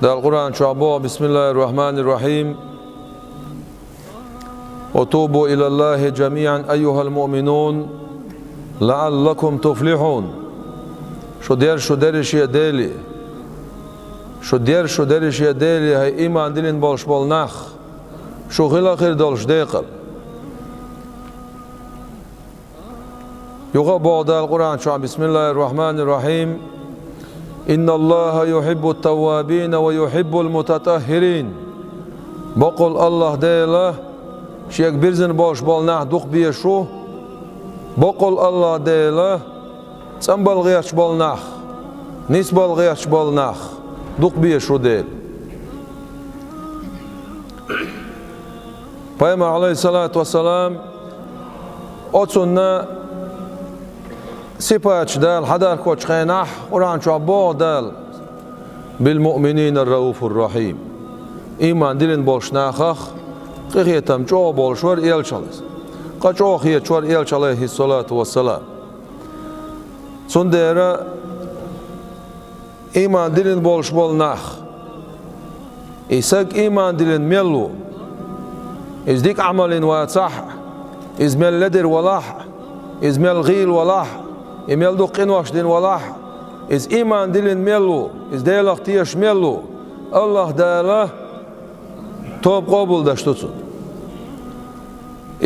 ده القرآن شعبه بسم الله الرحمن الرحيم وتوبوا إلى الله جميعا أيها المؤمنون لعلكم تفلحون. شو دير شي ديلي شو دير شي ديلي هاي إيمان دلين بولش بولناخ شو غلا خير دولش ديقل يغبو ده القرآن شعب بسم الله الرحمن الرحيم إن الله يحب التوابين ويحب المتطهرين. بقول الله ديله شيك بيرزن بولش بولناخ دوخ بيشو بقول الله ديله تنبال غيش بولناخ نسبال غيش بولناخ دوخ بيشو ديل. Peygamber aleyhissalatu vesselam otunna sipaç dal hadar koç khaynah Kur'an çabo dal bil mu'minin er-raufur rahim. İman dilin bolşnaxaq qiyetam ço bolşvar el çalas. Qaço xiye çor el çalayhi salatu vesselam. Sondera iman dilin bolş bolnax. İsak iman dilin mellu إز ديك عمل وصح إز مال لدر ولاح إز مال غيل ولاح إمال دو قنوش دين ولاح إز إيمان دلين ملو إز ديلق تيش ملو الله داله توب قبول داشتوتسون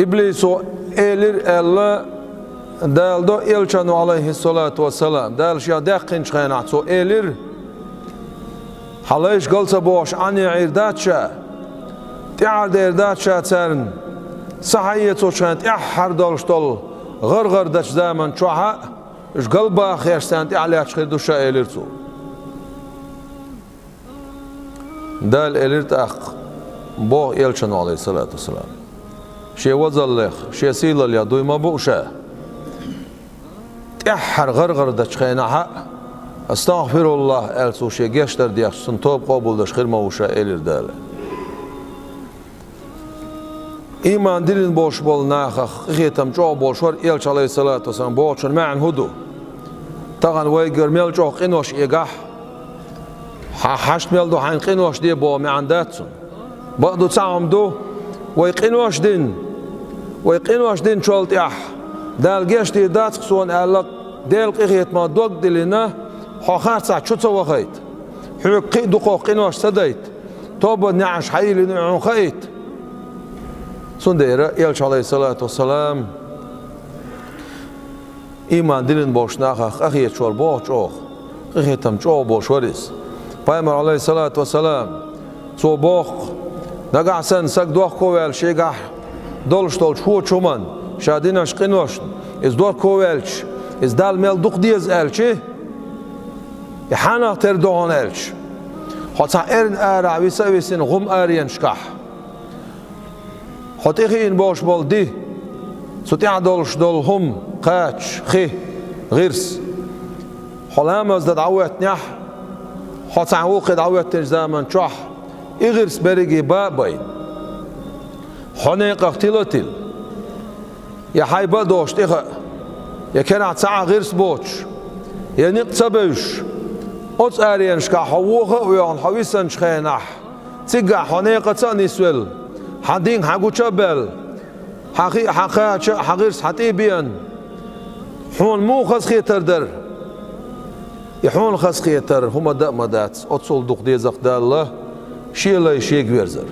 إبليسو إيلر الله دال دو إلشانو عليه الصلاة والسلام دال شيا دقين شخيناتسو إيلر حلايش قلسا بوش عني عيرداتشا تعال ديردات شاتسرن صحية توشانت إحر دولشتول غرغر داش زمن شوها إش قلبا خير سانت عليها تشخير دوشا إليرتو دال إليرت أخ بوغ إلشانو عليه الصلاة والسلام شي وزلخ شي سيلل يا دوي ما بوشا إحر غرغر داش خيناها استغفر الله ألسو شي جيشتر دياش سنتوب قبول داش خير ما وشا إلير داله إيمان دلين بوش بول ناخخ خيتم جو بولشور إلش عليه الصلاة والسلام بوشن معن هدو طغن ويقر ميل جو قنوش إيقاح حشت ميل دو حين قنوش دي بو معن داتسون بقدو تساهم دو ويقنوش دين شولت إح دال جيش دي داتك سوان أعلق ديل قيخيت ما دوق دلنا حوخات ساعة شو تسوى خيت حيوك قيدو قو قنوش سديت توبو نعش حيلي نعون خيت Sondera Elçi aleyhissalatu vesselam iman dilin boşnaxaq axiyet çor boş ox qiyetam ço boş varis Peygamber aleyhissalatu vesselam ço box daga'san sak dox kovel şegah dolştol çu çuman şadinaş qinoş iz dor kovelç iz dal mel duq diz elçi ihana ter doğan elç hata erin ara visavisin gum ariyen şkah حتيخين بوش بولدي ستيع دولش دولهم قاتش خي غيرس حلامز دا دعوت نح حتعوق دعوت زمن شح إغيرس بريجي بابين حنيق اختلتل يا حيبا دوش تيخا يا كنا تسعى غيرس بوش يا نقصبش أوت أرينش كحووخه ويان حويسن شخينح تيجا حنيق تانيسول حدين حقو شبل حغيرس حتيبيان حون مو خس خيتر در يحون خس خيتر هما دا مدات أتصل دوق دي زق الله شيء لا يشيك بيرزر